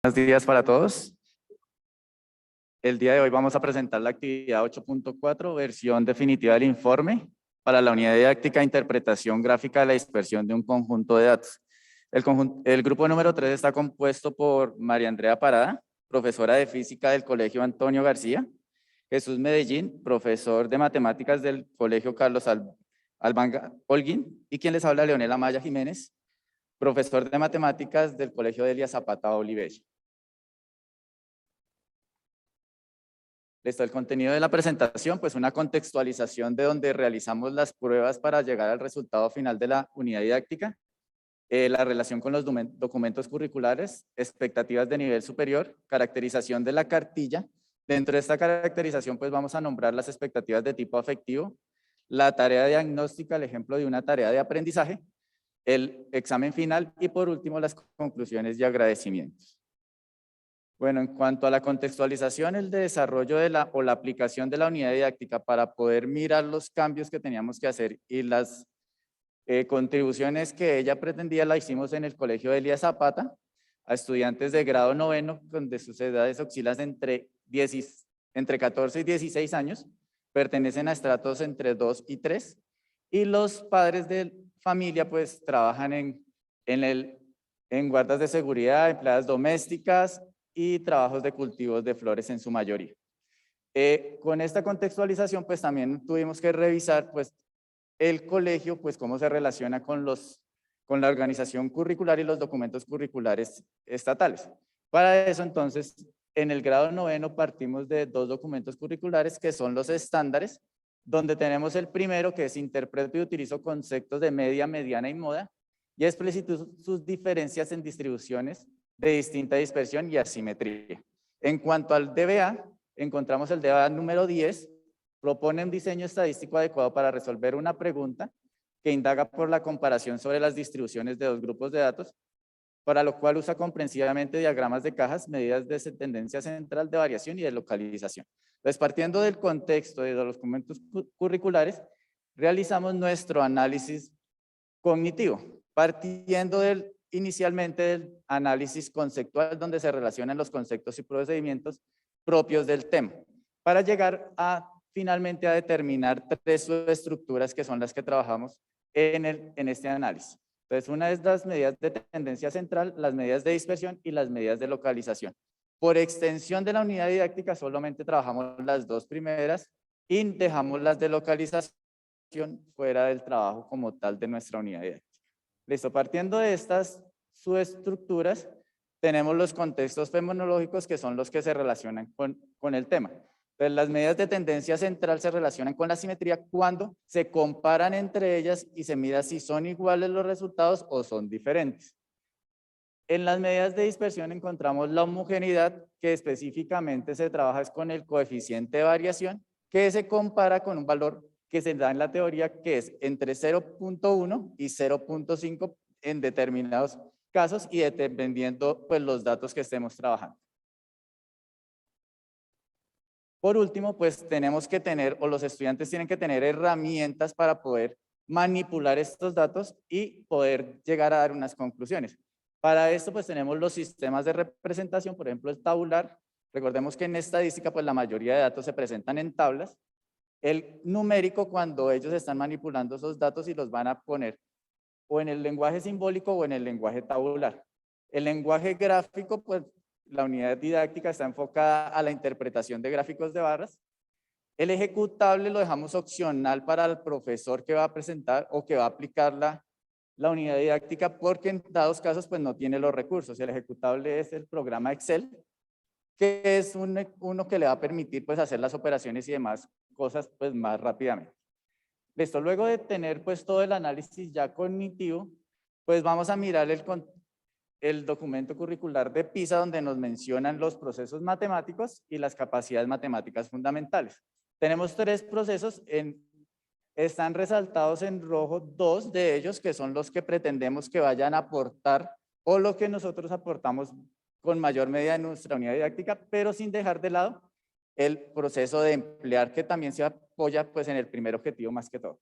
Buenos días para todos. El día de hoy vamos a presentar la actividad 8.4, versión definitiva del informe para la unidad didáctica Interpretación gráfica de la dispersión de un conjunto de datos. El grupo número 3 está compuesto por María Andrea Parada, profesora de física del Colegio Antonio García, Jesús Medellín, profesor de matemáticas del Colegio Carlos Albán Holguín, y quien les habla, Leonela Maya Jiménez, profesor de matemáticas del Colegio Delia Zapata Olivella. Listo, el contenido de la presentación, pues una contextualización de donde realizamos las pruebas para llegar al resultado final de la unidad didáctica, la relación con los documentos curriculares, expectativas de nivel superior, caracterización de la cartilla. Dentro de esta caracterización, pues vamos a nombrar las expectativas de tipo afectivo, la tarea diagnóstica, el ejemplo de una tarea de aprendizaje, el examen final y por último las conclusiones y agradecimientos. Bueno, en cuanto a la contextualización, el desarrollo de la aplicación de la unidad didáctica para poder mirar los cambios que teníamos que hacer y las contribuciones que ella pretendía la hicimos en el Colegio Delia Zapata a estudiantes de grado noveno, donde sus edades oscilan entre 14 y 16 años, pertenecen a estratos entre 2 y 3, y los padres de familia pues trabajan en guardas de seguridad, empleadas domésticas, y trabajos de cultivos de flores en su mayoría. Con esta contextualización, pues también tuvimos que revisar pues el colegio, pues cómo se relaciona con la organización curricular y los documentos curriculares estatales. Para eso, entonces, en el grado noveno partimos de dos documentos curriculares que son los estándares, donde tenemos el primero, que es interpreto y utilizo conceptos de media, mediana y moda, y explicito sus diferencias en distribuciones de distinta dispersión y asimetría. En cuanto al DBA, encontramos el DBA número 10, propone un diseño estadístico adecuado para resolver una pregunta que indaga por la comparación sobre las distribuciones de dos grupos de datos, para lo cual usa comprensivamente diagramas de cajas, medidas de tendencia central, de variación y de localización. Entonces, partiendo del contexto de los documentos curriculares, realizamos nuestro análisis cognitivo, partiendo inicialmente del análisis conceptual, donde se relacionan los conceptos y procedimientos propios del tema, para llegar finalmente a determinar tres subestructuras que son las que trabajamos en este análisis. Entonces, una es las medidas de tendencia central, las medidas de dispersión y las medidas de localización. Por extensión de la unidad didáctica, solamente trabajamos las dos primeras y dejamos las de localización fuera del trabajo como tal de nuestra unidad didáctica. Listo, partiendo de estas subestructuras, tenemos los contextos fenomenológicos que son los que se relacionan con el tema. Entonces, las medidas de tendencia central se relacionan con la simetría cuando se comparan entre ellas y se mira si son iguales los resultados o son diferentes. En las medidas de dispersión encontramos la homogeneidad, que específicamente se trabaja con el coeficiente de variación, que se compara con un valor que se da en la teoría, que es entre 0.1 y 0.5 en determinados casos y dependiendo pues los datos que estemos trabajando. Por último, pues tenemos que tener, o los estudiantes tienen que tener herramientas para poder manipular estos datos y poder llegar a dar unas conclusiones. Para esto, pues tenemos los sistemas de representación, por ejemplo, el tabular. Recordemos que en estadística, pues la mayoría de datos se presentan en tablas. El numérico, cuando ellos están manipulando esos datos y los van a poner o en el lenguaje simbólico o en el lenguaje tabular. El lenguaje gráfico, pues la unidad didáctica está enfocada a la interpretación de gráficos de barras. El ejecutable lo dejamos opcional para el profesor que va a presentar o que va a aplicar la unidad didáctica, porque en dados casos pues no tiene los recursos. El ejecutable es el programa Excel, que es uno que le va a permitir pues hacer las operaciones y demás cosas pues más rápidamente. Listo, luego de tener pues todo el análisis ya cognitivo, pues vamos a mirar el documento curricular de PISA, donde nos mencionan los procesos matemáticos y las capacidades matemáticas fundamentales. Tenemos tres procesos, están resaltados en rojo dos de ellos, que son los que pretendemos que vayan a aportar o lo que nosotros aportamos con mayor medida en nuestra unidad didáctica, pero sin dejar de lado el proceso de emplear, que también se apoya pues en el primer objetivo más que todo.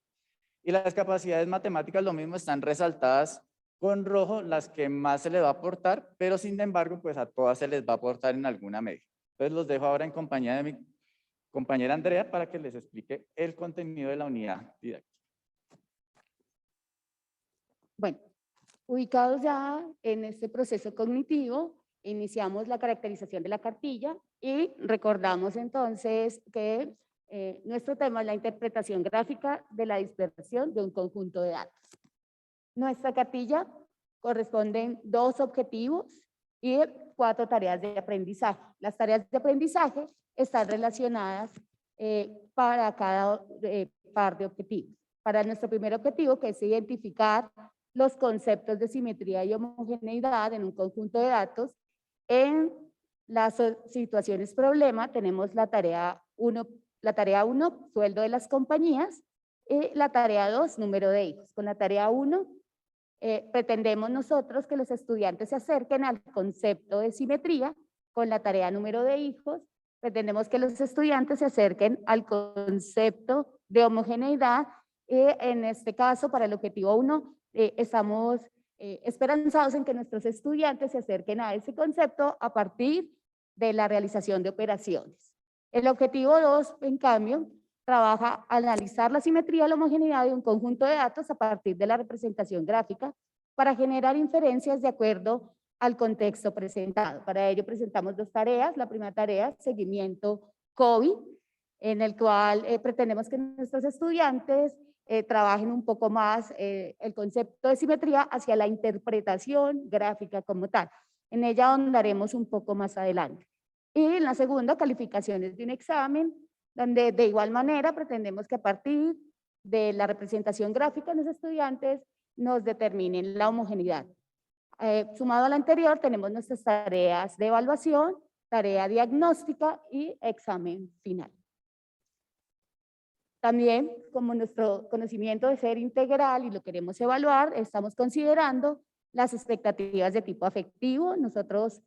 Y las capacidades matemáticas, lo mismo, están resaltadas con rojo las que más se les va a aportar, pero sin embargo, pues a todas se les va a aportar en alguna medida. Entonces los dejo ahora en compañía de mi compañera Andrea para que les explique el contenido de la unidad didáctica. Bueno, ubicados ya en este proceso cognitivo, iniciamos la caracterización de la cartilla y recordamos entonces que nuestro tema es la interpretación gráfica de la dispersión de un conjunto de datos. Nuestra cartilla corresponden 2 objetivos y 4 tareas de aprendizaje. Las tareas de aprendizaje están relacionadas para cada par de objetivos. Para nuestro primer objetivo, que es identificar los conceptos de simetría y homogeneidad en un conjunto de datos, en las situaciones problema tenemos la tarea 1, sueldo de las compañías, y la tarea 2, número de hijos. Con la tarea 1, pretendemos nosotros que los estudiantes se acerquen al concepto de simetría. Con la tarea número de hijos, pretendemos que los estudiantes se acerquen al concepto de homogeneidad. En este caso, para el objetivo 1, estamos esperanzados en que nuestros estudiantes se acerquen a ese concepto a partir de la realización de operaciones. El objetivo 2, en cambio, trabaja a analizar la simetría y la homogeneidad de un conjunto de datos a partir de la representación gráfica para generar inferencias de acuerdo al contexto presentado. Para ello presentamos 2 tareas. La primera tarea, seguimiento COVID, en el cual pretendemos que nuestros estudiantes trabajen un poco más el concepto de simetría hacia la interpretación gráfica como tal. En ella ahondaremos un poco más adelante. Y en la segunda, calificaciones de un examen, donde de igual manera pretendemos que a partir de la representación gráfica los estudiantes nos determinen la homogeneidad. Sumado a la anterior, tenemos nuestras tareas de evaluación, tarea diagnóstica y examen final. También, como nuestro conocimiento de ser integral y lo queremos evaluar, estamos considerando las expectativas de tipo afectivo. Nosotros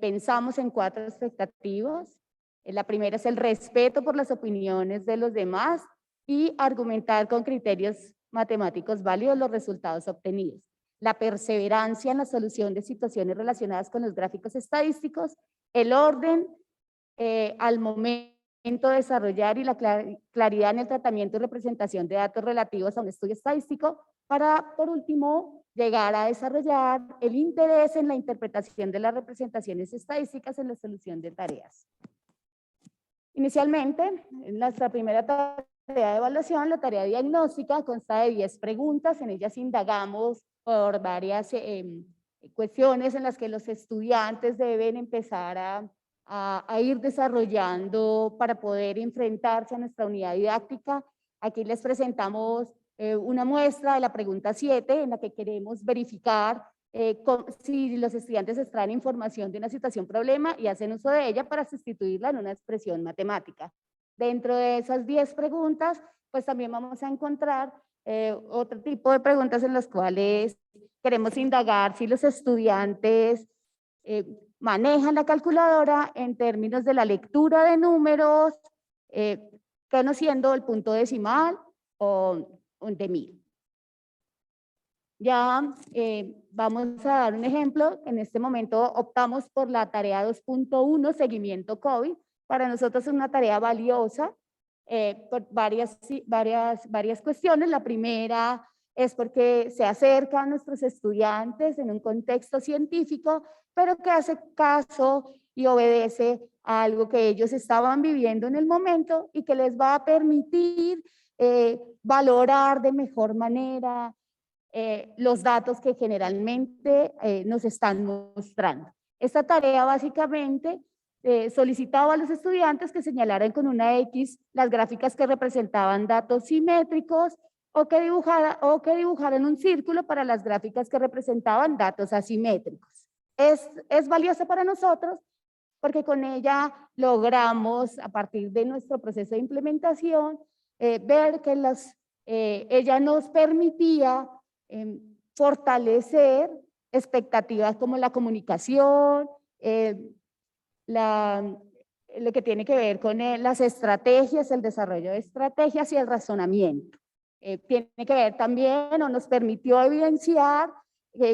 pensamos en 4 expectativas. La primera es el respeto por las opiniones de los demás y argumentar con criterios matemáticos válidos los resultados obtenidos. La perseverancia en la solución de situaciones relacionadas con los gráficos estadísticos, el orden al momento de desarrollar y la claridad en el tratamiento y representación de datos relativos a un estudio estadístico para, por último, llegar a desarrollar el interés en la interpretación de las representaciones estadísticas en la solución de tareas. Inicialmente, en nuestra primera tarea de evaluación, la tarea diagnóstica, consta de 10 preguntas. En ellas indagamos por varias cuestiones en las que los estudiantes deben empezar a ir desarrollando para poder enfrentarse a nuestra unidad didáctica. Aquí les presentamos una muestra de la pregunta 7, en la que queremos verificar si los estudiantes extraen información de una situación problema y hacen uso de ella para sustituirla en una expresión matemática. Dentro de esas 10 preguntas, pues también vamos a encontrar otro tipo de preguntas en las cuales queremos indagar si los estudiantes manejan la calculadora en términos de la lectura de números, conociendo el punto decimal o de 1000. Ya vamos a dar un ejemplo. En este momento optamos por la tarea 2.1, seguimiento COVID. Para nosotros es una tarea valiosa por varias cuestiones. La primera es porque se acerca a nuestros estudiantes en un contexto científico, pero que hace caso y obedece a algo que ellos estaban viviendo en el momento y que les va a permitir valorar de mejor manera los datos que generalmente nos están mostrando. Esta tarea básicamente solicitaba a los estudiantes que señalaran con una X las gráficas que representaban datos simétricos o que dibujaran un círculo para las gráficas que representaban datos asimétricos. Es valiosa para nosotros porque con ella logramos, a partir de nuestro proceso de implementación, ver que ella nos permitía fortalecer expectativas como la comunicación, lo que tiene que ver con las estrategias, el desarrollo de estrategias y el razonamiento. Tiene que ver también, o nos permitió evidenciar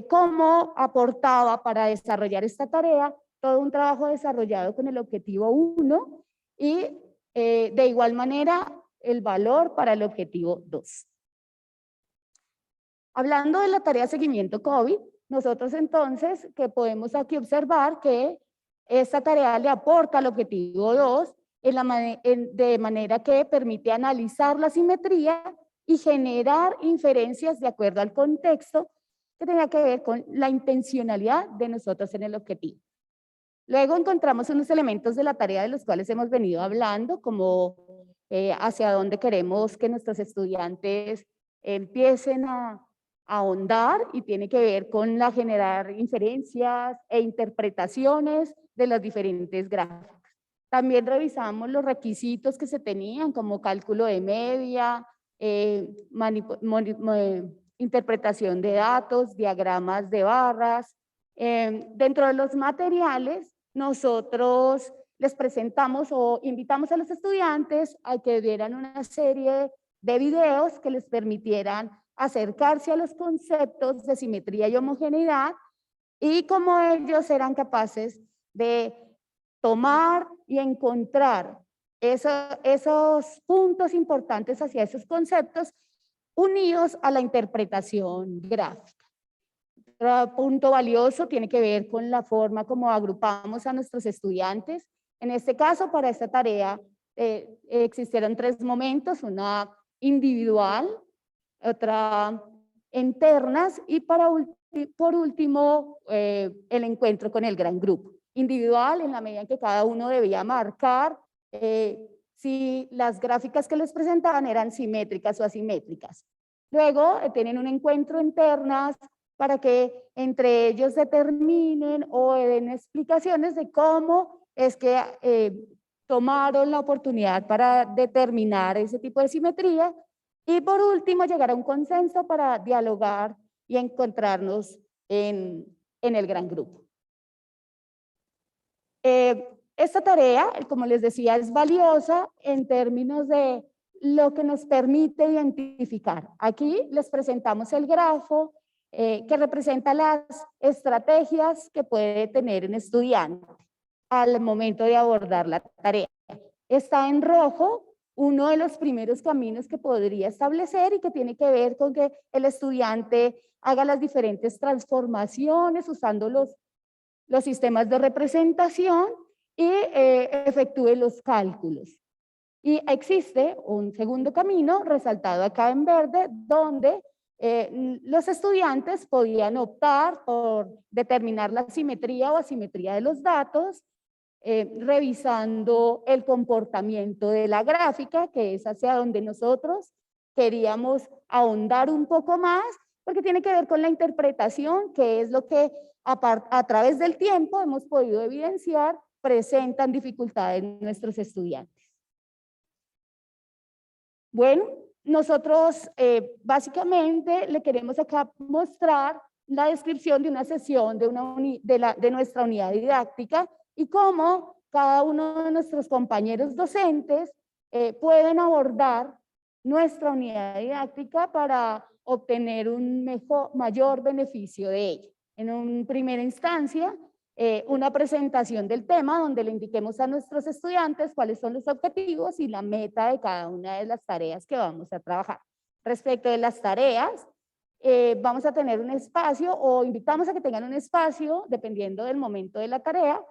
cómo aportaba para desarrollar esta tarea todo un trabajo desarrollado con el objetivo 1 y de igual manera el valor para el objetivo 2. Hablando de la tarea seguimiento COVID, nosotros entonces que podemos aquí observar que esta tarea le aporta al objetivo 2 de manera que permite analizar la simetría y generar inferencias de acuerdo al contexto que tenga que ver con la intencionalidad de nosotros en el objetivo. Luego encontramos unos elementos de la tarea de los cuales hemos venido hablando, como hacia dónde queremos que nuestros estudiantes empiecen a ahondar, y tiene que ver con la generar inferencias e interpretaciones de las diferentes gráficas. También revisamos los requisitos que se tenían, como cálculo de media, interpretación de datos, diagramas de barras. Dentro de los materiales, nosotros les presentamos o invitamos a los estudiantes a que vieran una serie de videos que les permitieran acercarse a los conceptos de simetría y homogeneidad y cómo ellos eran capaces de tomar y encontrar esos puntos importantes hacia esos conceptos unidos a la interpretación gráfica. Otro punto valioso tiene que ver con la forma como agrupamos a nuestros estudiantes. En este caso, para esta tarea, existieron 3 momentos, una individual, otra internas y por último el encuentro con el gran grupo. Individual en la medida en que cada uno debía marcar si las gráficas que les presentaban eran simétricas o asimétricas. Luego tienen un encuentro internas para que entre ellos determinen o den explicaciones de cómo es que tomaron la oportunidad para determinar ese tipo de simetría. Y por último, llegar a un consenso para dialogar y encontrarnos en el gran grupo. Esta tarea, como les decía, es valiosa en términos de lo que nos permite identificar. Aquí les presentamos el grafo que representa las estrategias que puede tener un estudiante al momento de abordar la tarea. Está en rojo uno de los primeros caminos que podría establecer y que tiene que ver con que el estudiante haga las diferentes transformaciones usando los sistemas de representación y efectúe los cálculos. Y existe un segundo camino resaltado acá en verde donde los estudiantes podían optar por determinar la simetría o asimetría de los datos revisando el comportamiento de la gráfica, que es hacia donde nosotros queríamos ahondar un poco más, porque tiene que ver con la interpretación, que es lo que a través del tiempo hemos podido evidenciar presentan dificultades en nuestros estudiantes. Bueno, nosotros básicamente le queremos acá mostrar la descripción de una sesión de nuestra unidad didáctica y cómo cada uno de nuestros compañeros docentes pueden abordar nuestra unidad didáctica para obtener un mayor beneficio de ella. En una primera instancia, una presentación del tema donde le indiquemos a nuestros estudiantes cuáles son los objetivos y la meta de cada una de las tareas que vamos a trabajar. Respecto de las tareas, vamos a tener un espacio o invitamos a que tengan un espacio, dependiendo del momento de la tarea,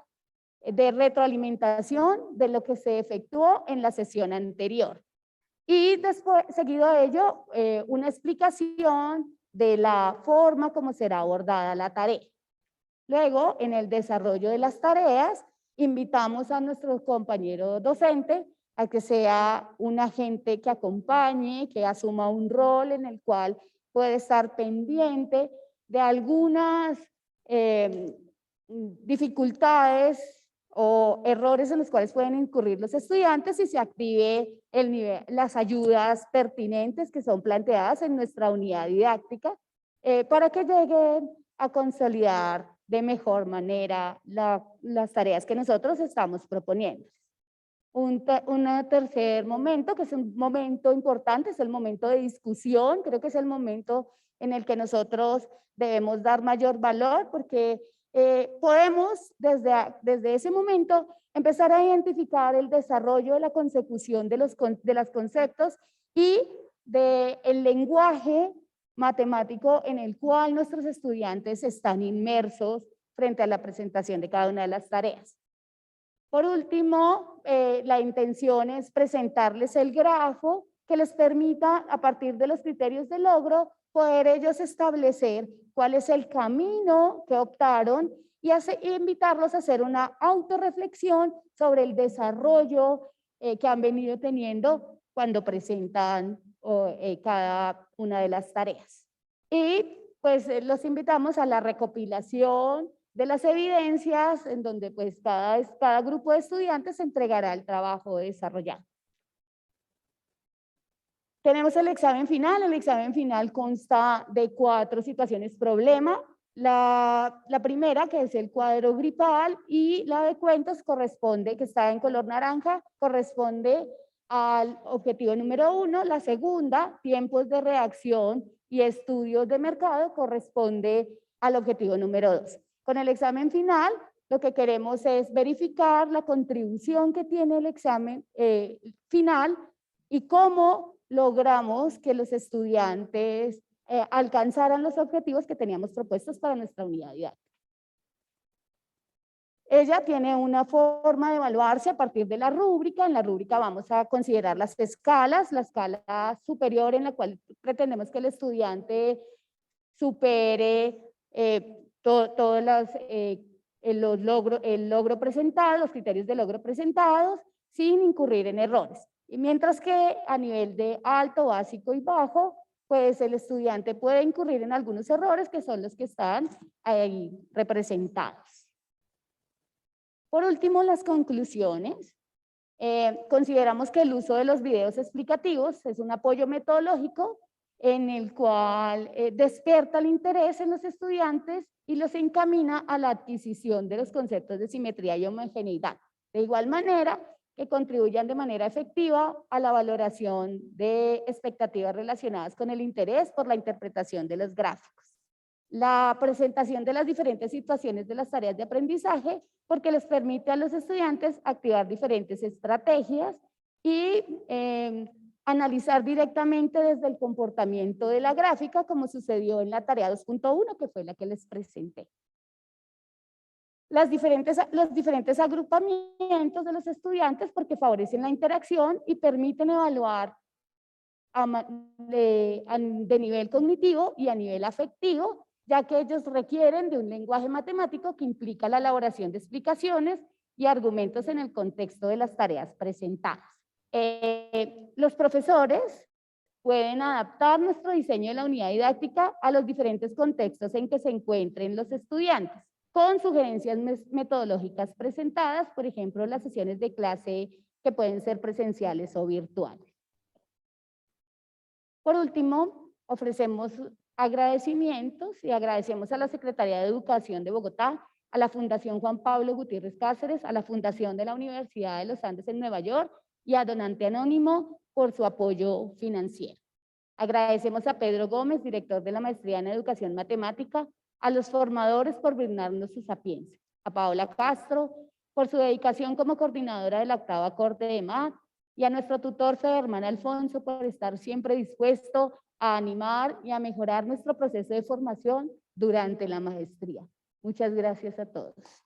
de retroalimentación de lo que se efectuó en la sesión anterior. Y después, seguido de ello, una explicación de la forma como será abordada la tarea. Luego, en el desarrollo de las tareas, invitamos a nuestro compañero docente a que sea un agente que acompañe, que asuma un rol en el cual puede estar pendiente de algunas dificultades o errores en los cuales pueden incurrir los estudiantes y se active las ayudas pertinentes que son planteadas en nuestra unidad didáctica para que lleguen a consolidar de mejor manera las tareas que nosotros estamos proponiendo. Un tercer momento, que es un momento importante, es el momento de discusión. Creo que es el momento en el que nosotros debemos dar mayor valor, porque podemos desde ese momento empezar a identificar el desarrollo de la consecución de los conceptos y del lenguaje matemático en el cual nuestros estudiantes están inmersos frente a la presentación de cada una de las tareas. Por último, la intención es presentarles el grafo que les permita, a partir de los criterios de logro, poder ellos establecer cuál es el camino que optaron y invitarlos a hacer una autorreflexión sobre el desarrollo que han venido teniendo cuando presentan cada una de las tareas. Y pues los invitamos a la recopilación de las evidencias, en donde pues cada grupo de estudiantes entregará el trabajo desarrollado. Tenemos el examen final consta de 4 situaciones problema. La primera, que es el cuadro gripal, y la de cuentos corresponde, que está en color naranja, corresponde al objetivo número 1. La segunda, tiempos de reacción y estudios de mercado, corresponde al objetivo número 2. Con el examen final, lo que queremos es verificar la contribución que tiene el examen final y cómo logramos que los estudiantes alcanzaran los objetivos que teníamos propuestos para nuestra unidad didáctica. Ella tiene una forma de evaluarse a partir de la rúbrica. En la rúbrica vamos a considerar las escalas, la escala superior en la cual pretendemos que el estudiante supere todos el logro presentado, los criterios de logro presentados, sin incurrir en errores. Y mientras que a nivel de alto, básico y bajo, pues el estudiante puede incurrir en algunos errores que son los que están ahí representados. Por último, las conclusiones. Consideramos que el uso de los videos explicativos es un apoyo metodológico en el cual despierta el interés en los estudiantes y los encamina a la adquisición de los conceptos de simetría y homogeneidad. De igual manera, que contribuyan de manera efectiva a la valoración de expectativas relacionadas con el interés por la interpretación de los gráficos. La presentación de las diferentes situaciones de las tareas de aprendizaje, porque les permite a los estudiantes activar diferentes estrategias y analizar directamente desde el comportamiento de la gráfica, como sucedió en la tarea 2.1, que fue la que les presenté. Los diferentes agrupamientos de los estudiantes, porque favorecen la interacción y permiten evaluar de nivel cognitivo y a nivel afectivo, ya que ellos requieren de un lenguaje matemático que implica la elaboración de explicaciones y argumentos en el contexto de las tareas presentadas. Los profesores pueden adaptar nuestro diseño de la unidad didáctica a los diferentes contextos en que se encuentren los estudiantes, con sugerencias metodológicas presentadas, por ejemplo, las sesiones de clase que pueden ser presenciales o virtuales. Por último, ofrecemos agradecimientos y agradecemos a la Secretaría de Educación de Bogotá, a la Fundación Juan Pablo Gutiérrez Cáceres, a la Fundación de la Universidad de los Andes en Nueva York y a Donante Anónimo por su apoyo financiero. Agradecemos a Pedro Gómez, director de la Maestría en Educación Matemática, a los formadores por brindarnos su sapiencia, a Paola Castro por su dedicación como coordinadora de la 8ª Corte de MAT y a nuestro tutor Federman Alfonso por estar siempre dispuesto a animar y a mejorar nuestro proceso de formación durante la maestría. Muchas gracias a todos.